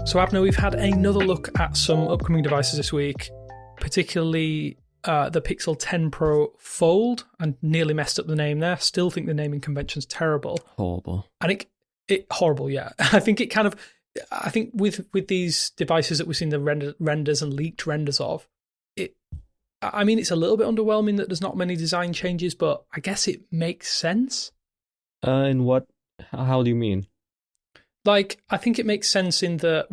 So Abner, we've had another look at some upcoming devices this week, particularly the Pixel 10 Pro Fold. I nearly messed up the name there. Still think the naming convention's terrible. Horrible. And it horrible, yeah. I think with these devices that we've seen the renders and leaked renders of, it's a little bit underwhelming that there's not many design changes, but I guess it makes sense. In what? How do you mean? Like, I think it makes sense in that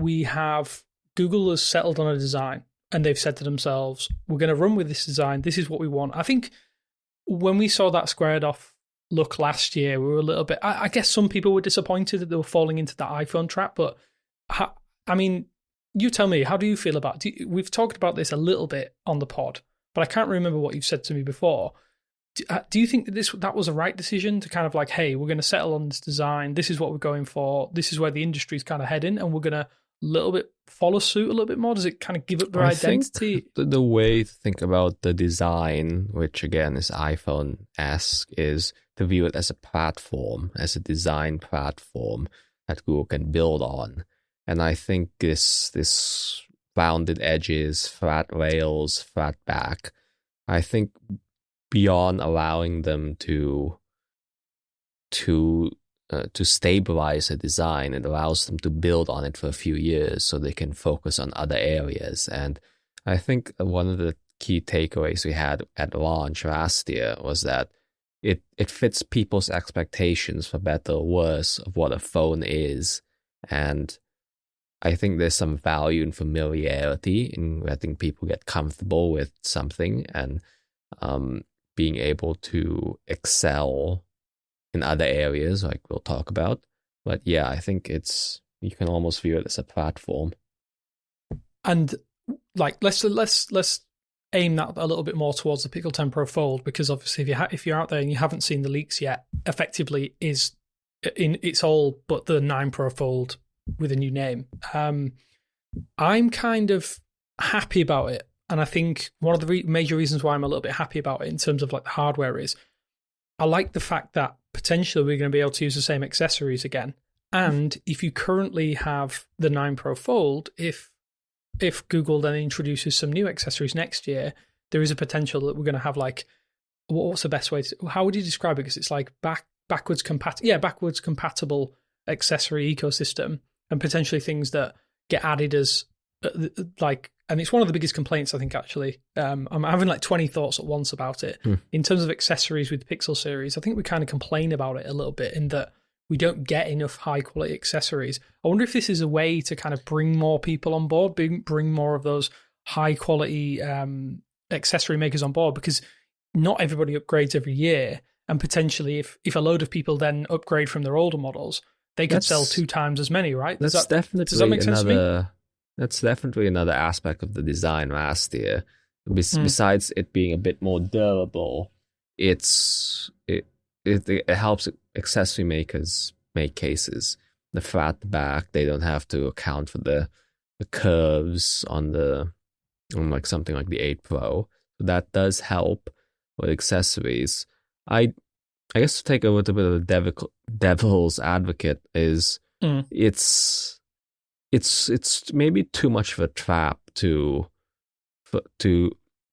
Google has settled on a design and they've said to themselves, we're going to run with this design. This is what we want. I think when we saw that squared off look last year, we were a little bit, I guess some people were disappointed that they were falling into that iPhone trap. But you tell me, how do you feel about it? We've talked about this a little bit on the pod, but I can't remember what you've said to me before. Do you think that was a right decision to kind of like, hey, we're going to settle on this design. This is what we're going for. This is where the industry's kind of heading, and we're going to little bit follow suit a little bit more? Does it kind of give up their identity? The way to think about the design, which again is iPhone-esque, is to view it as a platform, as a design platform that Google can build on. And I think this rounded edges, flat rails, flat back, I think beyond allowing them to stabilize a design, it allows them to build on it for a few years so they can focus on other areas. And I think one of the key takeaways we had at launch last year was that it fits people's expectations, for better or worse, of what a phone is. And I think there's some value in familiarity, in letting people get comfortable with something and being able to excel in other areas, like we'll talk about. But yeah, I think you can almost view it as a platform. And like, let's aim that a little bit more towards the Pixel 10 Pro Fold, because obviously if you're out there and you haven't seen the leaks yet, effectively it's all but the 9 Pro Fold with a new name. I'm kind of happy about it. And I think one of the major reasons why I'm a little bit happy about it in terms of like the hardware is I like the fact that potentially we're going to be able to use the same accessories again. And if you currently have the 9 Pro Fold, if Google then introduces some new accessories next year, there is a potential that we're going to have like, what's the best way how would you describe it? Because it's like backwards compatible accessory ecosystem, and potentially things that get added as like, and it's one of the biggest complaints, I think, actually. I'm having like 20 thoughts at once about it. In terms of accessories with the Pixel series, I think we kind of complain about it a little bit in that we don't get enough high-quality accessories. I wonder if this is a way to kind of bring more people on board, bring more of those high-quality accessory makers on board, because not everybody upgrades every year. And potentially, if a load of people then upgrade from their older models, they could sell 2 times as many, right? Does that make sense to me? That's definitely another aspect of the design last year. Besides it being a bit more durable, it helps accessory makers make cases. The flat back, they don't have to account for the curves on like something like the 8 Pro. So that does help with accessories. I guess to take a little bit of the devil's advocate is it's maybe too much of a trap to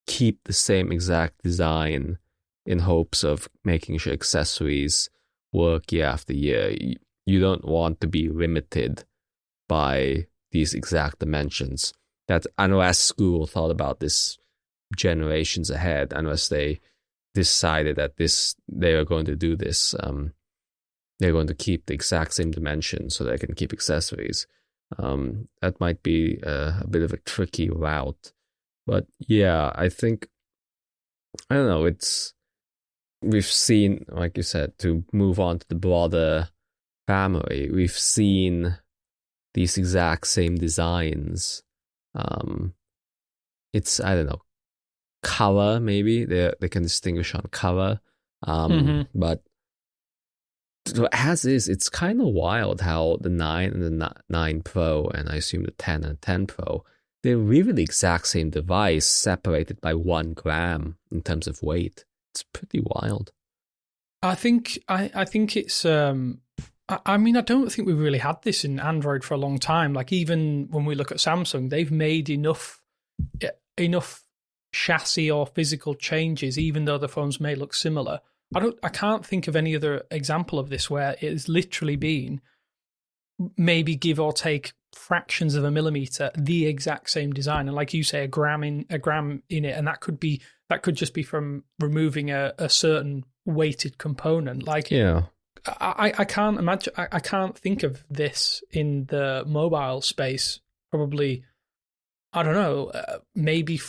keep the same exact design in hopes of making sure accessories work year after year. You don't want to be limited by these exact dimensions. That unless Google thought about this generations ahead, unless they decided that they are going to do this, they're going to keep the exact same dimension so they can keep accessories. That might be a bit of a tricky route. But yeah, I think, I don't know, we've seen, like you said, to move on to the broader family, we've seen these exact same designs. It's, I don't know, color maybe, they can distinguish on color. But as is, it's kind of wild how the 9 and the 9 Pro, and I assume the 10 and 10 Pro, they're really the exact same device, separated by 1 gram in terms of weight. It's pretty wild. I think it's I mean, I don't think we've really had this in Android for a long time. Like, even when we look at Samsung, they've made enough chassis or physical changes, even though the phones may look similar. I can't think of any other example of this where it has literally been maybe give or take fractions of a millimeter, the exact same design, and like you say, a gram in it, and that could just be from removing a certain weighted component. Like, Yeah. I can't imagine. I can't think of this in the mobile space. Probably, I don't know. Maybe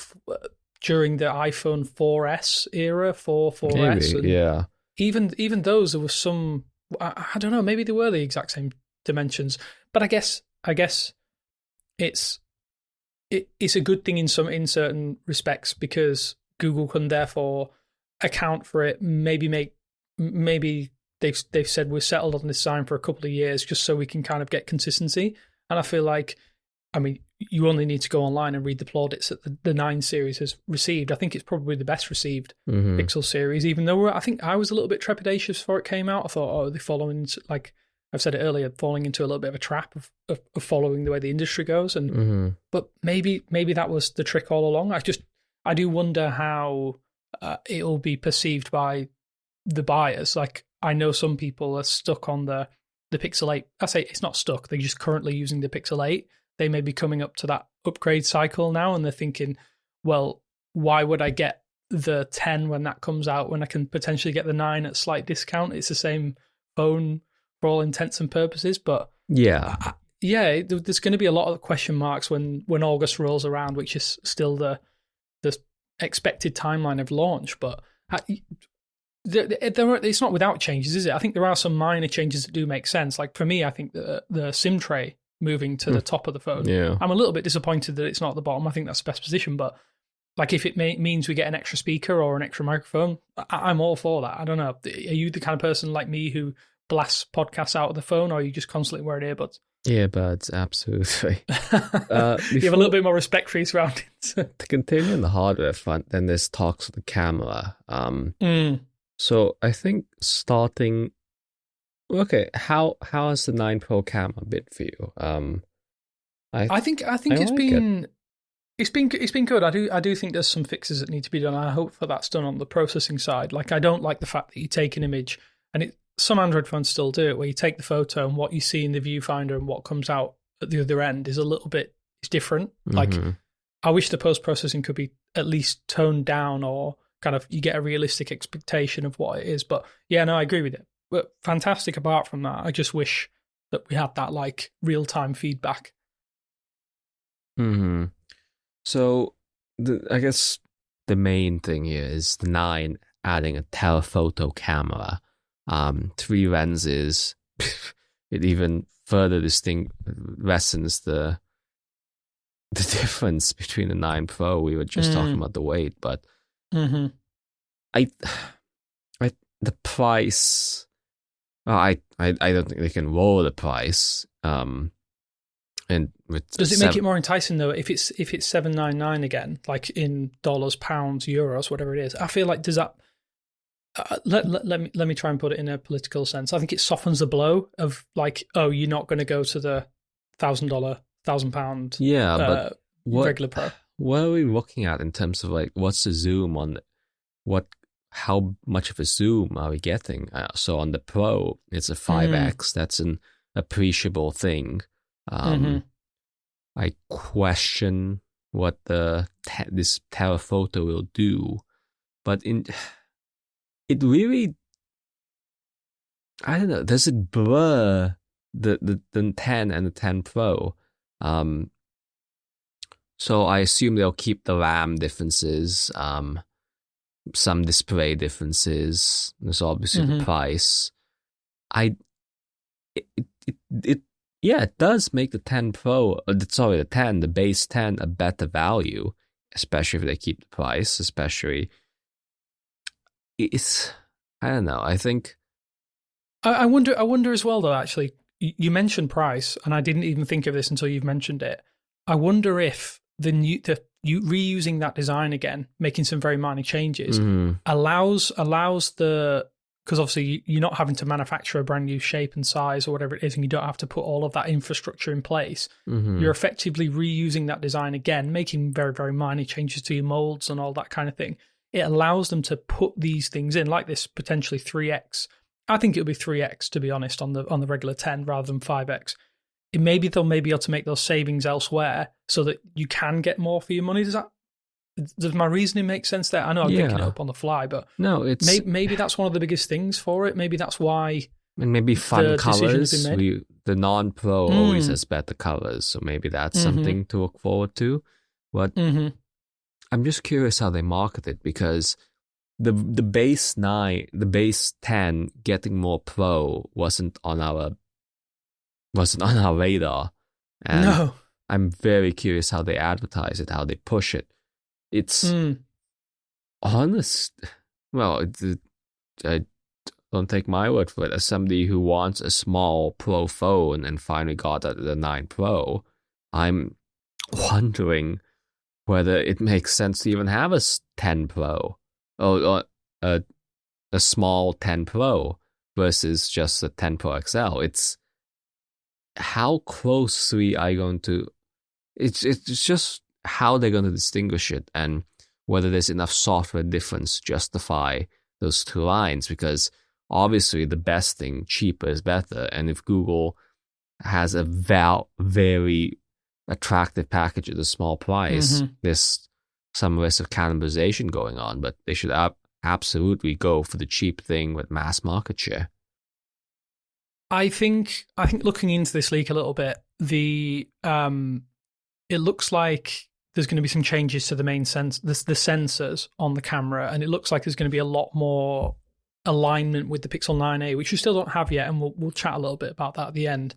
during the iPhone 4S era, 4S, Maybe, yeah. Even those, there was some. I don't know. Maybe they were the exact same dimensions, but I guess it's a good thing in certain respects, because Google can therefore account for it. Maybe they've said we're settled on this design for a couple of years just so we can kind of get consistency. And I feel like, I mean, you only need to go online and read the plaudits that the 9 series has received. I think it's probably the best received Pixel series, even though I think I was a little bit trepidatious before it came out. I thought, oh, they're following, like I've said it earlier, falling into a little bit of a trap of following the way the industry goes. And but maybe that was the trick all along. I do wonder how it'll be perceived by the buyers. Like, I know some people are stuck on the Pixel 8. I say it's not stuck. They're just currently using the Pixel 8. They may be coming up to that upgrade cycle now, and they're thinking, well, why would I get the 10 when that comes out when I can potentially get the 9 at slight discount? It's the same phone for all intents and purposes. But yeah, there's going to be a lot of question marks when August rolls around, which is still the expected timeline of launch. But it's not without changes, is it? I think there are some minor changes that do make sense. Like, for me, I think the SIM tray moving to the top of the phone. Yeah. I'm a little bit disappointed that it's not at the bottom. I think that's the best position. But like, if it means we get an extra speaker or an extra microphone, I'm all for that. I don't know. Are you the kind of person like me who blasts podcasts out of the phone, or are you just constantly wearing earbuds? Earbuds, absolutely. You have a little bit more respect for your surroundings. To continue on the hardware front, then there's talks of the camera. So I think starting, okay, how has the 9 Pro camera been for you? I think it's been good. I do think there's some fixes that need to be done. I hope that that's done on the processing side. Like, I don't like the fact that you take an image, and some Android phones still do it, where you take the photo and what you see in the viewfinder and what comes out at the other end is it's different. Like, I wish the post-processing could be at least toned down, or kind of you get a realistic expectation of what it is. But yeah, no, I agree with it. But fantastic apart from that. I just wish that we had that, like, real-time feedback. So I guess the main thing here is the 9 adding a telephoto camera, 3 lenses. It even further lessens the difference between the 9 Pro. We were just talking about the weight, but the price. Well, I don't think they can lower the price. And does it make it more enticing though if it's $799 again, like in dollars, pounds, euros, whatever it is? I feel like, does that let me try and put it in a political sense. I think it softens the blow of, like, oh, you're not going to go to the $1,000, £1,000 but regular Pro. What are we looking at in terms of, like, what's the zoom on how much of a zoom are we getting? So on the Pro, it's a 5x. That's an appreciable thing. I question what this telephoto will do, but it really, I don't know. Does it blur the 10 and the 10 Pro? So I assume they'll keep the RAM differences, some display differences. There's obviously the price. It does make the 10 Pro, the base 10 a better value, especially if they keep the price, especially. I don't know. I think. I wonder as well, though, actually. You mentioned price, and I didn't even think of this until you've mentioned it. I wonder if you reusing that design again, making some very minor changes, allows the because obviously you're not having to manufacture a brand new shape and size or whatever it is, and you don't have to put all of that infrastructure in place. You're effectively reusing that design again, making very, very minor changes to your molds and all that kind of thing. It allows them to put these things in, like this potentially 3x. I think it'll be 3x, to be honest, on the regular 10 rather than 5x. Maybe they'll be able to make those savings elsewhere so that you can get more for your money. Does my reasoning make sense there? I know I'm picking it up on the fly, but no, it's maybe that's one of the biggest things for it. Maybe that's why. And maybe fun colors. The non-pro always has better colors, so maybe that's something to look forward to. But I'm just curious how they market it, because the base 10 getting more pro wasn't on our radar, and no. I'm very curious how they advertise it, how they push it. It's honest. Well, I don't take my word for it. As somebody who wants a small Pro phone and finally got the 9 Pro, I'm wondering whether it makes sense to even have a 10 Pro or a small 10 Pro versus just a 10 Pro XL. It's how closely are you going to? It's just how they're going to distinguish it, and whether there's enough software difference to justify those two lines, because obviously the best thing, cheaper is better, and if Google has a very attractive package at a small price, there's some risk of cannibalization going on, but they should absolutely go for the cheap thing with mass market share. I think looking into this leak a little bit, it looks like there's going to be some changes to the main the sensors on the camera, and it looks like there's going to be a lot more alignment with the Pixel 9a, which you still don't have yet, and we'll chat a little bit about that at the end.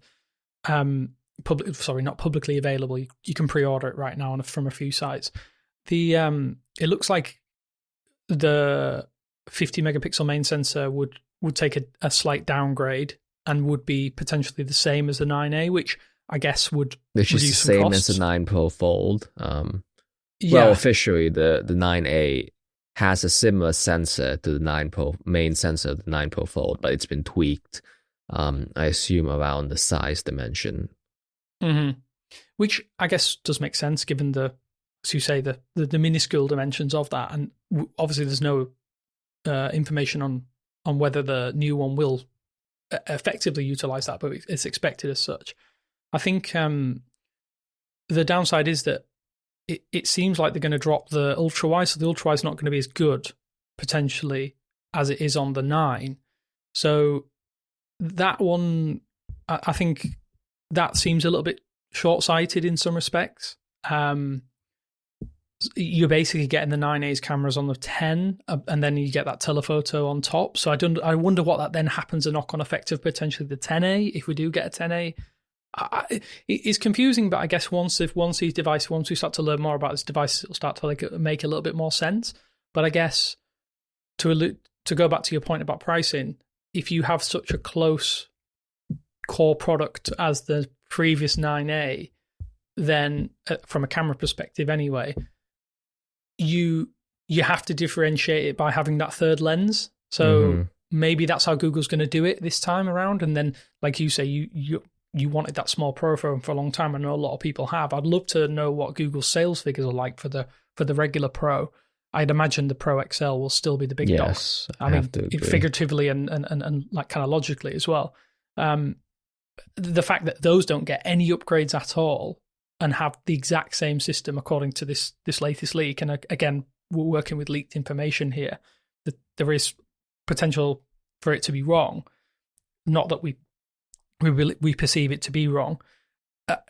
Not publicly available. You can pre-order it right now from a few sites. It looks like the 50 megapixel main sensor would take a slight downgrade and would be potentially the same as the 9a, which I guess would reduce the same costs. as the 9 Pro Fold. Well, officially, the 9a has a similar sensor to the 9 Pro main sensor of the 9 Pro Fold, but it's been tweaked. I assume around the size dimension, which I guess does make sense given the minuscule dimensions of that, and obviously there's no information on whether the new one will effectively utilize that, but it's expected as such. I think the downside is that it seems like they're going to drop the ultra wide, so the ultra wide is not going to be as good potentially as it is on the 9. So that one, I think that seems a little bit short-sighted in some respects. You're basically getting the 9A's cameras on the 10, and then you get that telephoto on top. So I wonder what that then happens, a knock-on effect of potentially the 10A, if we do get a 10A. It's confusing, but I guess once we start to learn more about this device, it'll start to make a little bit more sense. But I guess to go back to your point about pricing, if you have such a close core product as the previous 9A, then from a camera perspective anyway, you have to differentiate it by having that third lens. So maybe that's how Google's going to do it this time around. And then, like you say, you wanted that small Pro phone for a long time. I know a lot of people have. I'd love to know what Google's sales figures are like for the regular Pro. I'd imagine the Pro XL will still be the big dog. I mean, figuratively and like kind of logically as well. The fact that those don't get any upgrades at all and have the exact same system according to this latest leak, and again, we're working with leaked information here, that there is potential for it to be wrong. Not that we perceive it to be wrong.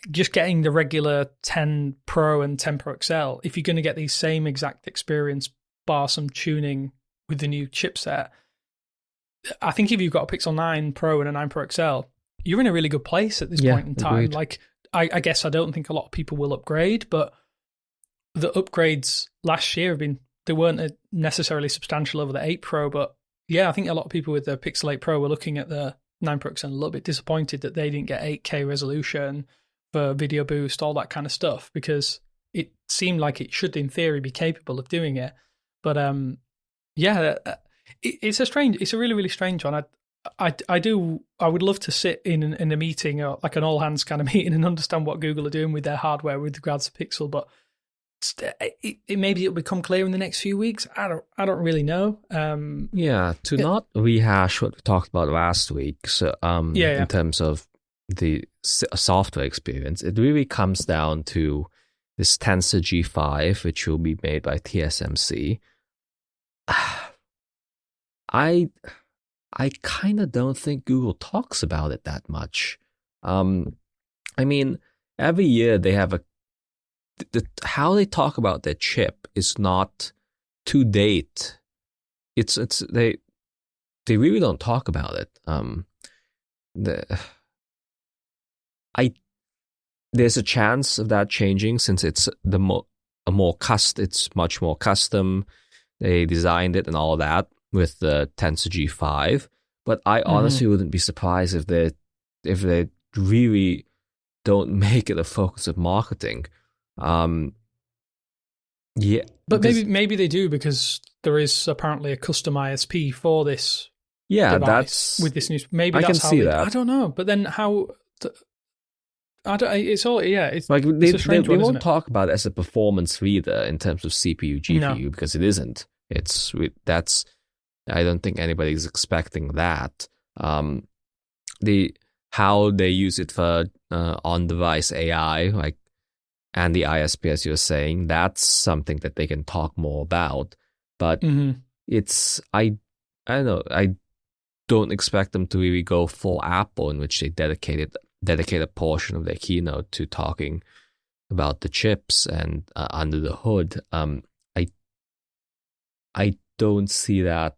Just getting the regular 10 Pro and 10 Pro XL, if you're going to get the same exact experience, bar some tuning with the new chipset, I think if you've got a Pixel 9 Pro and a 9 Pro XL, you're in a really good place at this point in time. Agreed. Like, I guess I don't think a lot of people will upgrade, but the upgrades last year they weren't necessarily substantial over the 8 Pro, but yeah, I think a lot of people with the Pixel 8 Pro were looking at the 9 Pro XL a little bit disappointed that they didn't get 8K resolution for video boost, all that kind of stuff, because it seemed like it should, in theory, be capable of doing it. But It's a really, really strange one. I would love to sit in a meeting or like an all hands kind of meeting and understand what Google are doing with their hardware with regards to Pixel, but maybe it'll become clear in the next few weeks. I don't really know. Not rehash what we talked about last week. So, in terms of the software experience, it really comes down to this Tensor G5, which will be made by TSMC. I kind of don't think Google talks about it that much. I mean, every year they have how they talk about their chip is not to date. They really don't talk about it. There's a chance of that changing since it's it's much more custom. They designed it and all that with the Tensor G5, but I honestly wouldn't be surprised if they really don't make it a focus of marketing. But maybe they do, because there is apparently a custom ISP for this. Yeah, device that's with this news. Maybe I that's can see that. I don't know, but then how? I don't. It's all It's like it's a strange they one, won't talk about it as a performance reader in terms of CPU, GPU, because it isn't. I don't think anybody's expecting that. How they use it for on-device AI, like, and the ISP, as you're saying, that's something that they can talk more about. But it's I don't know. I don't expect them to really go full Apple, in which they dedicate a portion of their keynote to talking about the chips and under the hood. I don't see that.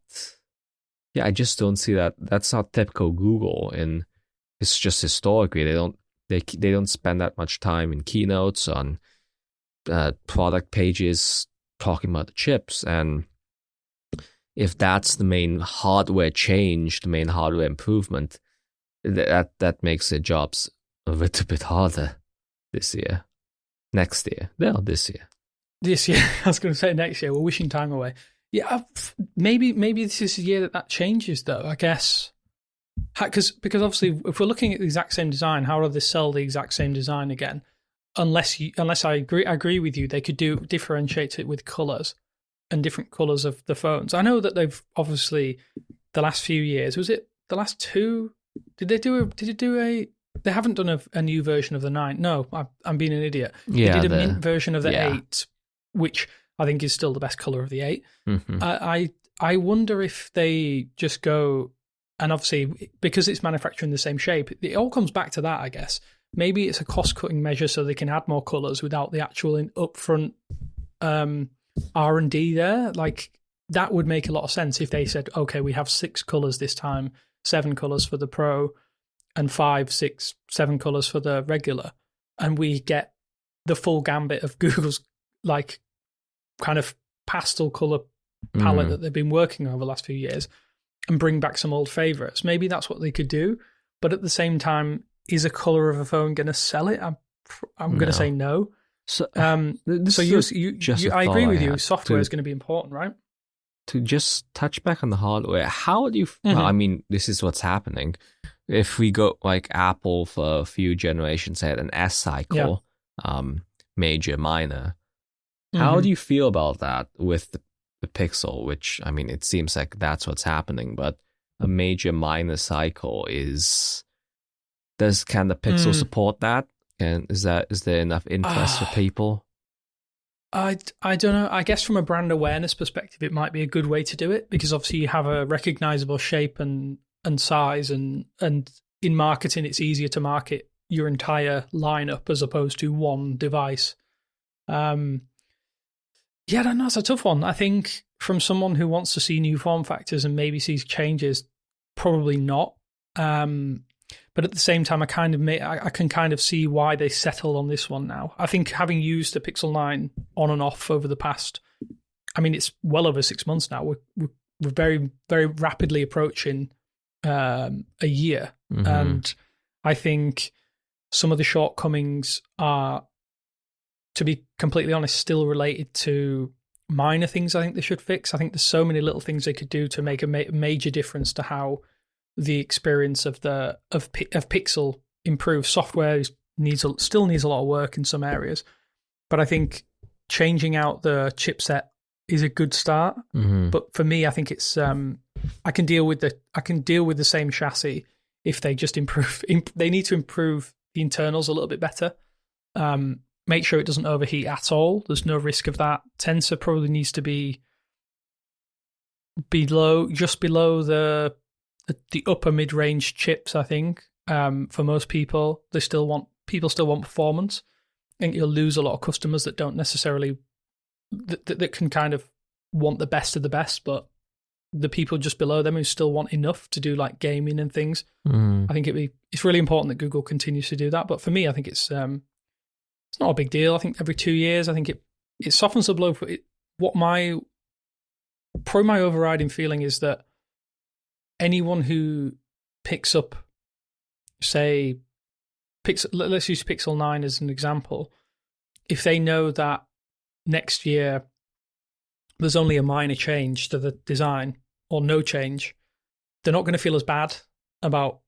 Yeah, I just don't see that. That's not typical Google, and it's just historically they don't spend that much time in keynotes on product pages talking about the chips. And if that's the main hardware change, the main hardware improvement, that makes their jobs a little bit harder this year. Next year. No, this year. This year. I was going to say next year. We're wishing time away. Yeah, maybe this is the year that changes, though, I guess. Because obviously, if we're looking at the exact same design, how do they sell the exact same design again? Unless I agree with you, they could differentiate it with colours and different colours of the phones. I know that they've obviously, the last few years, was it the last two? They haven't done a new version of the 9. No, I'm being an idiot. Yeah, they did a mint version of the 8, which I think is still the best colour of the 8. I wonder if they just go, and obviously because it's manufactured in the same shape, it all comes back to that, I guess. Maybe it's a cost-cutting measure so they can add more colours without the actual upfront R&D there. Like, that would make a lot of sense if they said, okay, we have 6 colours this time, 7 colours for the Pro, and 5, 6, 7 colours for the regular, and we get the full gambit of Google's like kind of pastel colour palette that they've been working over the last few years, and bring back some old favourites. Maybe that's what they could do, but at the same time, is a colour of a phone going to sell it? I'm going to say no. So, I agree with you. Software is going to be important, right? To just touch back on the hardware, how do you? Well, I mean, this is what's happening. If we go like Apple for a few generations had an S cycle, major, minor. How do you feel about that with the Pixel? Which, I mean, it seems like that's what's happening, but a major, minor cycle can the Pixel support that? And is there enough interest for people? I don't know. I guess from a brand awareness perspective, it might be a good way to do it, because obviously you have a recognizable shape and size, and in marketing, it's easier to market your entire lineup as opposed to one device. Yeah, I don't know. It's a tough one. I think from someone who wants to see new form factors and maybe sees changes, probably not. But at the same time, I can kind of see why they settled on this one now. I think having used the Pixel 9 on and off over the past, I mean, it's well over 6 months now. We're very, very rapidly approaching a year. And I think some of the shortcomings are, to be completely honest, still related to minor things I think they should fix. I think there's so many little things they could do to make a major difference to how the experience of Pixel improves. Software still needs a lot of work in some areas, but I think changing out the chipset is a good start. But for me, I think it's I can deal with the same chassis if they just improve. They need to improve the internals a little bit better. Make sure it doesn't overheat at all. There's no risk of that. Tensor probably needs to be just below the upper mid-range chips, I think. For most people, people still want performance. I think you'll lose a lot of customers that don't necessarily that can kind of want the best of the best, but the people just below them who still want enough to do like gaming and things. I think it's really important that Google continues to do that. But for me, I think it's not a big deal. I think every 2 years, I think it softens the blow. My overriding feeling is that anyone who picks up, say, let's use Pixel 9 as an example. If they know that next year there's only a minor change to the design or no change, they're not going to feel as bad about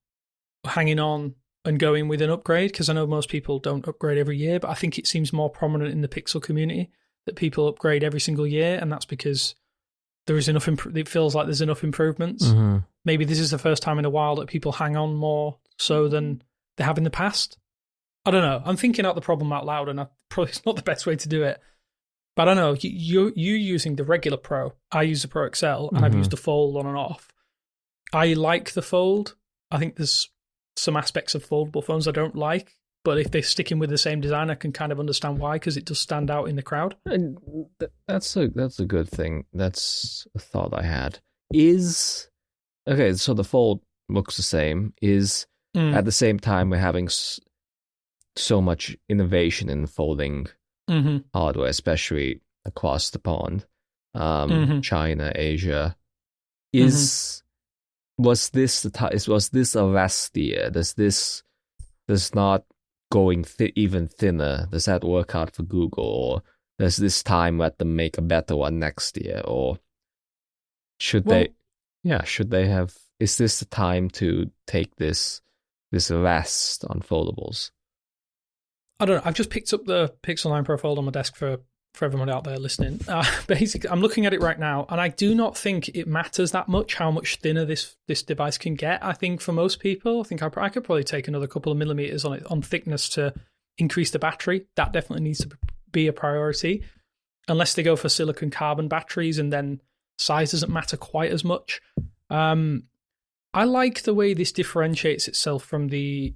hanging on and going with an upgrade, because I know most people don't upgrade every year, but I think it seems more prominent in the Pixel community that people upgrade every single year, and that's because there is enough. It feels like there's enough improvements. Maybe this is the first time in a while that people hang on more so than they have in the past. I don't know. I'm thinking out the problem out loud, and probably it's not the best way to do it. But I don't know. You're using the regular Pro. I use the Pro XL, and I've used the Fold on and off. I like the Fold. I think there's some aspects of foldable phones I don't like, but if they're sticking with the same design, I can kind of understand why, because it does stand out in the crowd. And that's a good thing. That's a thought I had. Okay, so the Fold looks the same. At the same time, we're having so much innovation in folding hardware, especially across the pond, China, Asia. Was this a rest year? Does not going even thinner? Does that work out for Google, or does this time let them make a better one next year, or should they have? Is this the time to take this rest on foldables? I don't know. I've just picked up the Pixel 9 Pro Fold on my desk for everyone out there listening. Basically, I'm looking at it right now, and I do not think it matters that much how much thinner this device can get. I think for most people, I think I could probably take another couple of millimeters on thickness to increase the battery. That definitely needs to be a priority, unless they go for silicon carbon batteries, and then size doesn't matter quite as much. I like the way this differentiates itself from the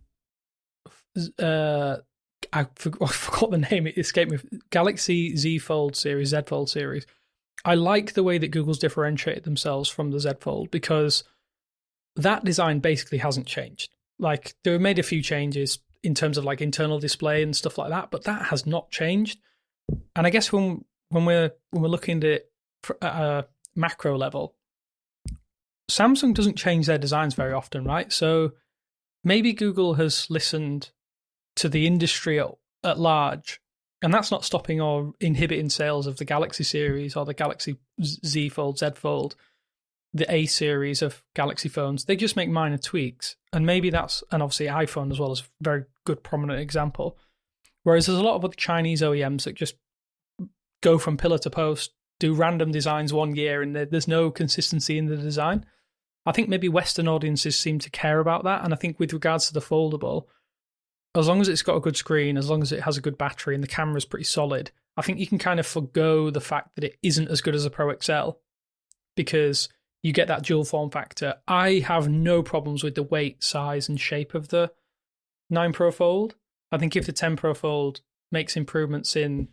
I forgot the name, it escaped me. Galaxy Z Fold series, Z Fold series. I like the way that Google's differentiated themselves from the Z Fold, because that design basically hasn't changed. Like, they've made a few changes in terms of like internal display and stuff like that, but that has not changed. And I guess when we're looking at it at a macro level, Samsung doesn't change their designs very often, right? So maybe Google has listened to the industry at large, and that's not stopping or inhibiting sales of the Galaxy series or the Galaxy Z Fold, Z Fold, the A series of Galaxy phones. They just make minor tweaks, and maybe and obviously iPhone as well is a very good prominent example. Whereas there's a lot of other Chinese OEMs that just go from pillar to post, do random designs one year, and there's no consistency in the design. I think maybe Western audiences seem to care about that, and I think with regards to the foldable, as long as it's got a good screen, as long as it has a good battery and the camera's pretty solid, I think you can kind of forgo the fact that it isn't as good as a Pro XL, because you get that dual form factor. I have no problems with the weight, size, and shape of the 9 Pro Fold. I think if the 10 Pro Fold makes improvements in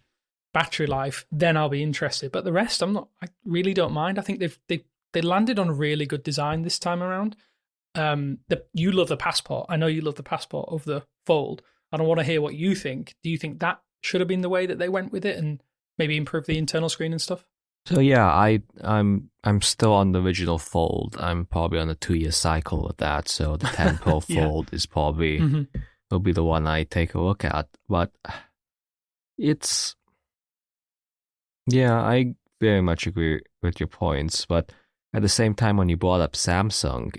battery life, then I'll be interested. But the rest, I really don't mind. I think they landed on a really good design this time around. You love the Passport. I know you love the Passport of the Fold. I don't want to hear what you think. Do you think that should have been the way that they went with it, and maybe improve the internal screen and stuff? So yeah, I'm still on the original Fold. I'm probably on a 2-year cycle with that. So the 10 Pro Fold is probably will be the one I take a look at. But I very much agree with your points, but at the same time, when you brought up Samsung,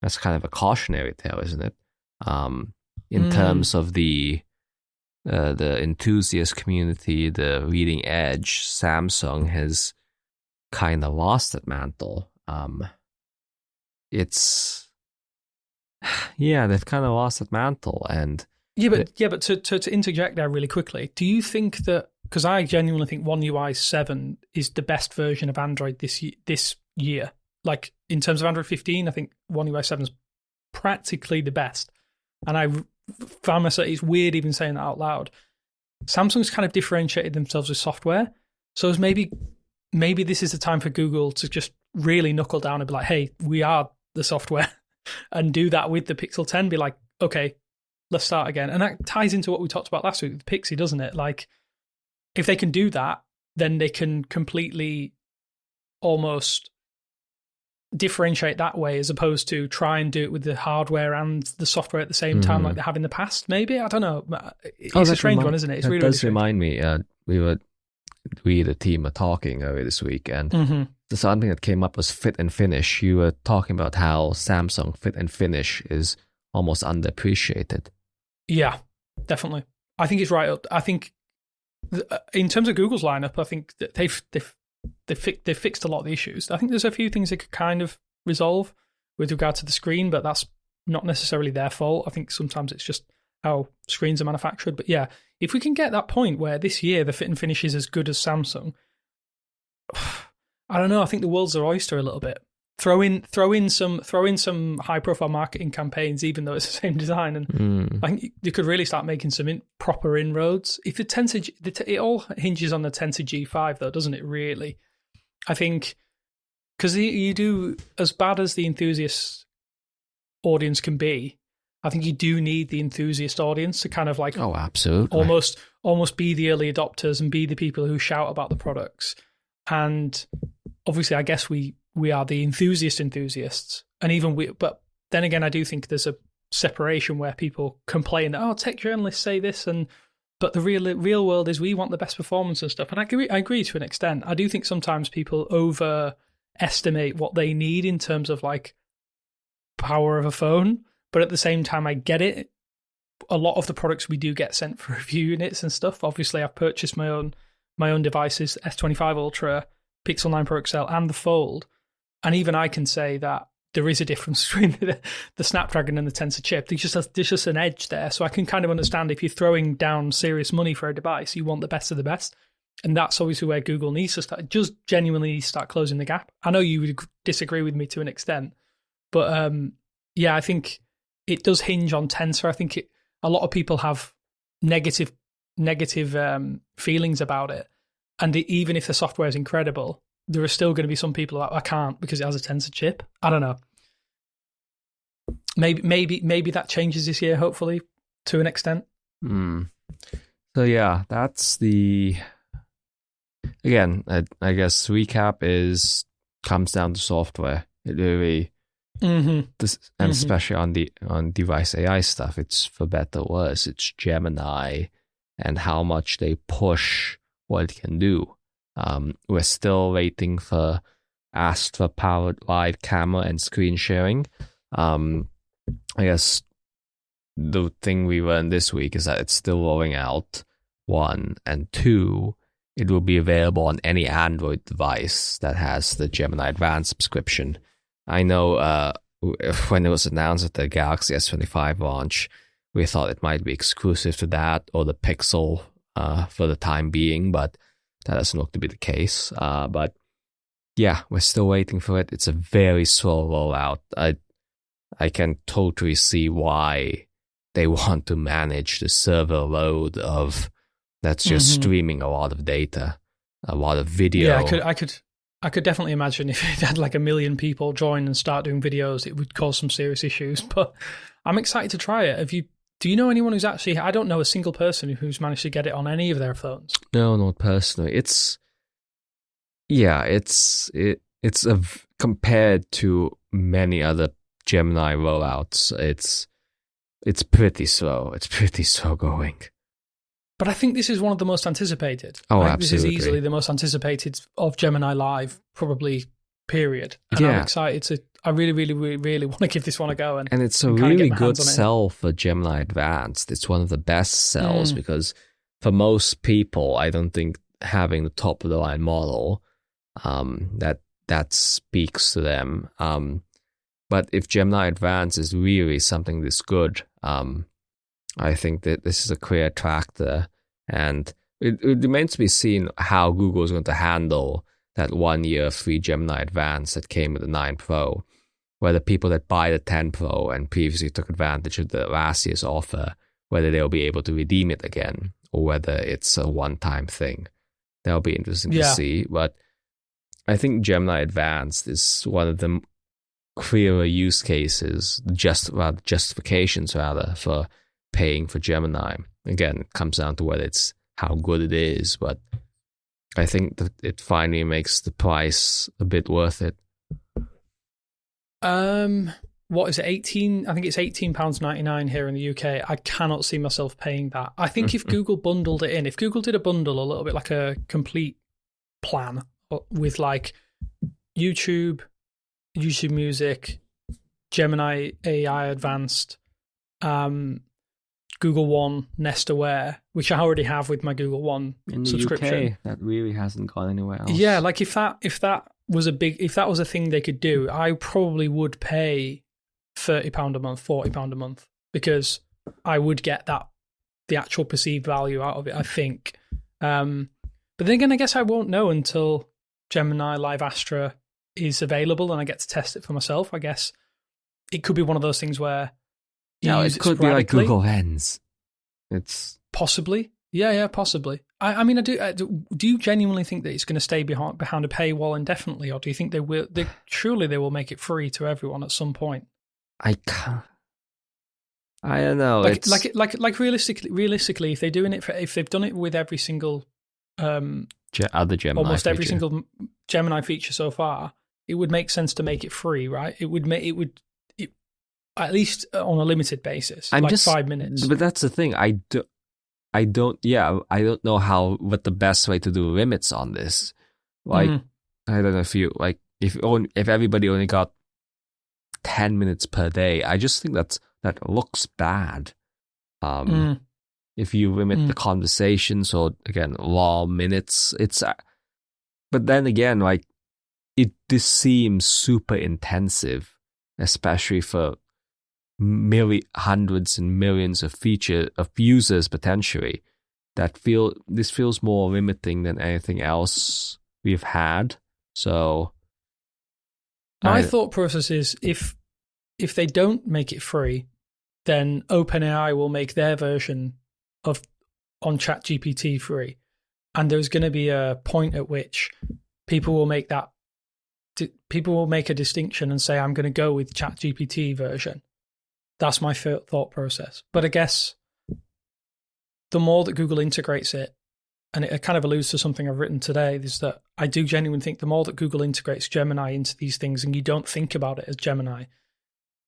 that's kind of a cautionary tale, isn't it? In terms of the enthusiast community, the leading edge, Samsung has kind of lost that mantle. They've kind of lost that mantle, and but to interject there really quickly, do you think that, because I genuinely think One UI 7 is the best version of Android this year. Like, in terms of Android 15, I think One UI 7 is practically the best. And I found myself, it's weird even saying that out loud. Samsung's kind of differentiated themselves with software. So it's maybe this is the time for Google to just really knuckle down and be like, hey, we are the software, and do that with the Pixel 10. Be like, okay, let's start again. And that ties into what we talked about last week with Pixie, doesn't it? Like, if they can do that, then they can completely almost differentiate that way, as opposed to try and do it with the hardware and the software at the same time, like they have in the past. Maybe, I don't know. It's a strange one, isn't it? It's really does remind me. We the team were talking earlier this week, and the something that came up was fit and finish. You were talking about how Samsung fit and finish is almost underappreciated. Yeah, definitely. I think it's right up. I think in terms of Google's lineup, I think that they've fixed a lot of the issues. I think there's a few things they could kind of resolve with regard to the screen, but that's not necessarily their fault. I think sometimes it's just how screens are manufactured. But yeah, if we can get that point where this year the fit and finish is as good as Samsung, I don't know. I think the world's their oyster a little bit. Throw in some high profile marketing campaigns, even though it's the same design, and I think you could really start making some proper inroads. If the Tensor, it all hinges on the Tensor G5, though, doesn't it? Really, I think, because you do, as bad as the enthusiast audience can be, I think you do need the enthusiast audience to kind of like, oh, absolutely, almost be the early adopters and be the people who shout about the products. And obviously, I guess we are the enthusiasts, and but then again, I do think there's a separation where people complain that, oh, tech journalists say this, but the real world is we want the best performance and stuff. And I agree to an extent. I do think sometimes people overestimate what they need in terms of like power of a phone, but at the same time, I get it. A lot of the products we do get sent for review units and stuff. Obviously, I've purchased my own devices, S25 Ultra, Pixel 9 Pro XL, and the Fold. And even I can say that there is a difference between the Snapdragon and the Tensor chip. There's just an edge there. So I can kind of understand if you're throwing down serious money for a device, you want the best of the best. And that's obviously where Google needs to start, just genuinely start closing the gap. I know you would disagree with me to an extent, but yeah, I think it does hinge on Tensor. I think a lot of people have negative feelings about it. And even if the software is incredible, there are still going to be some people that I can't because it has a Tensor chip. I don't know. Maybe that changes this year, hopefully, to an extent. So yeah, that's again, I guess recap comes down to software. It really, and especially on device AI stuff, it's for better or worse. It's Gemini and how much they push what it can do. We're still waiting for Astra powered live camera and screen sharing. I guess the thing we learned this week is that it's still rolling out, 1, and 2, it will be available on any Android device that has the Gemini Advanced subscription. I know when it was announced at the Galaxy S25 launch, we thought it might be exclusive to that or the Pixel for the time being, but that doesn't look to be the case. But yeah, we're still waiting for it. It's a very slow rollout. I can totally see why they want to manage the server load that's just streaming a lot of data, a lot of video. Yeah, I could definitely imagine if it had like 1 million people join and start doing videos, it would cause some serious issues. But I'm excited to try it. Do you know anyone who's actually? I don't know a single person who's managed to get it on any of their phones. No, not personally. Compared to many other Gemini rollouts, it's pretty slow. It's pretty slow going. But I think this is one of the most anticipated. Oh, This absolutely. is easily the most anticipated of Gemini Live, probably, period. And I'm excited to... I really, really, really, really want to give this one a go. And it's a really good sell for Gemini Advanced. It's one of the best sells because for most people, I don't think having the top of the line model that speaks to them. But if Gemini Advanced is really something this good, I think that this is a clear attractor, and it remains to be seen how Google is going to handle that 1 year free Gemini Advanced that came with the 9 Pro, whether people that buy the 10 Pro and previously took advantage of the last year's offer, whether they'll be able to redeem it again, or whether it's a one-time thing. That'll be interesting to see. But I think Gemini Advanced is one of the clearer use cases, justifications rather, for paying for Gemini. Again, it comes down to whether it's how good it is, but I think that it finally makes the price a bit worth it. What is it? 18? I think it's £18.99 here in the UK. I cannot see myself paying that. I think if Google bundled it in, if Google did a bundle a little bit like a complete plan with like YouTube Music, Gemini AI Advanced, Google One, Nest Aware, which I already have with my Google One in the subscription. UK, that really hasn't gone anywhere else. Yeah, like if that was a thing they could do, I probably would pay £30 a month, £40 a month, because I would get the actual perceived value out of it, I think. But then again, I guess I won't know until Gemini Live Astra is available and I get to test it for myself. I guess it could be one of those things where it could be like Google Lens. It's possibly, yeah, possibly. I mean, I do. Do you genuinely think that it's going to stay behind a paywall indefinitely, or do you think they will? Surely they will make it free to everyone at some point. I can't. I don't know. Like realistically, if they're doing it if they've done it with every single other Gemini almost feature. Every single Gemini feature so far, it would make sense to make it free, right? It would at least on a limited basis, just 5 minutes. But that's the thing. I don't know what the best way to do limits on this. Like, I don't know if everybody only got 10 minutes per day. I just think that looks bad. If you limit the conversations or again long minutes, but then again, like this seems super intensive, especially for hundreds and millions of users potentially. This feels more limiting than anything else we've had. So my thought process is if they don't make it free, then OpenAI will make their version on ChatGPT free, and there's going to be a point at which people will make a distinction and say, I'm going to go with ChatGPT version. That's my thought process. But I guess the more that Google integrates it, and it kind of alludes to something I've written today, is that I do genuinely think the more that Google integrates Gemini into these things and you don't think about it as Gemini,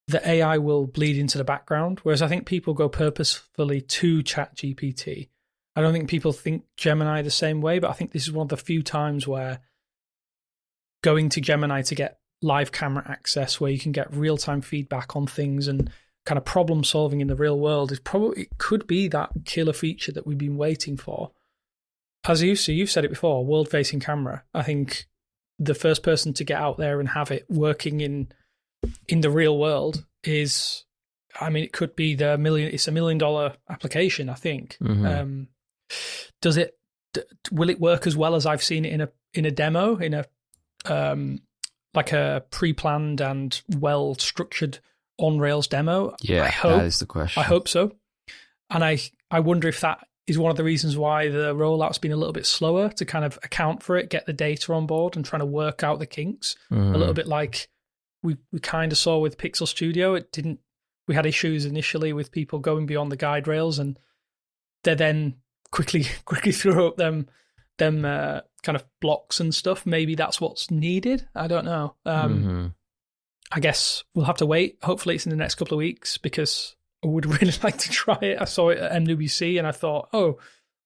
the AI will bleed into the background. Whereas I think people go purposefully to ChatGPT. I don't think people think Gemini the same way, but I think this is one of the few times where going to Gemini to get live camera access, where you can get real-time feedback on things and kind of problem solving in the real world, it could be that killer feature that we've been waiting for. As you've said it before, world-facing camera. I think the first person to get out there and have it working in the real world is, I mean, it could be it's $1 million application, I think. Mm-hmm. Will it work as well as I've seen it in a demo, in a like a pre-planned and well-structured on-rails demo? Yeah, that is the question. I hope so. And I wonder if that is one of the reasons why the rollout's been a little bit slower, to kind of account for it, get the data on board and trying to work out the kinks. A little bit like we kind of saw with Pixel Studio. We had issues initially with people going beyond the guide rails, and they then quickly threw up them kind of blocks and stuff. Maybe that's what's needed. I don't know. I guess we'll have to wait. Hopefully it's in the next couple of weeks, because I would really like to try it. I saw it at MWC and I thought, oh,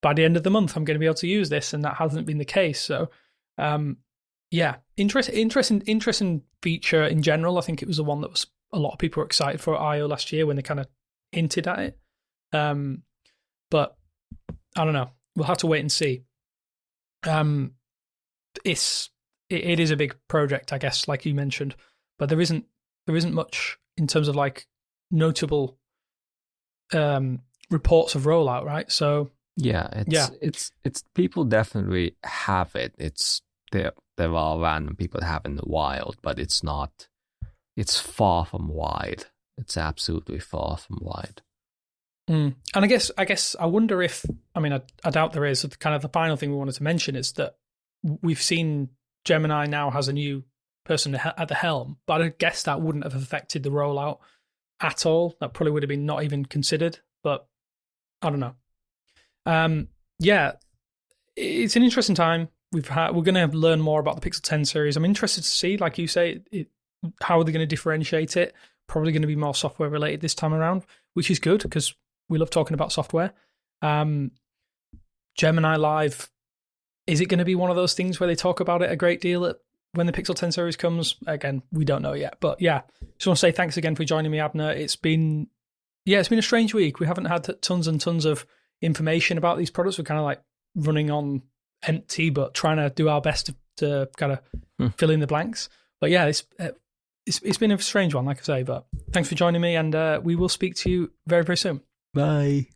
by the end of the month I'm going to be able to use this, and that hasn't been the case. So yeah, interesting feature in general. I think it was the one that was a lot of people were excited for at I/O last year when they kind of hinted at it. But I don't know. We'll have to wait and see. It is a big project, I guess, like you mentioned, but there isn't much in terms of like notable reports of rollout, right? So it's people definitely have it. It's there are random people that have it in the wild, but it's far from wide. It's absolutely far from wide. And I guess I wonder if, I mean, I doubt there is. Kind of the final thing we wanted to mention is that we've seen Gemini now has a new person at the helm, but I guess that wouldn't have affected the rollout at all. That probably would have been not even considered, but I don't know. Yeah, it's an interesting time. We're going to learn more about the Pixel 10 series. I'm interested to see, like you say, how are they going to differentiate it? Probably going to be more software related this time around, which is good because we love talking about software. Gemini Live, is it going to be one of those things where they talk about it a great deal when the Pixel 10 series comes? Again, we don't know yet. But yeah, just want to say thanks again for joining me, Abner. It's been a strange week. We haven't had tons and tons of information about these products. We're kind of like running on empty, but trying to do our best to kind of fill in the blanks. But yeah, it's been a strange one, like I say. But thanks for joining me, and we will speak to you very, very soon. Bye.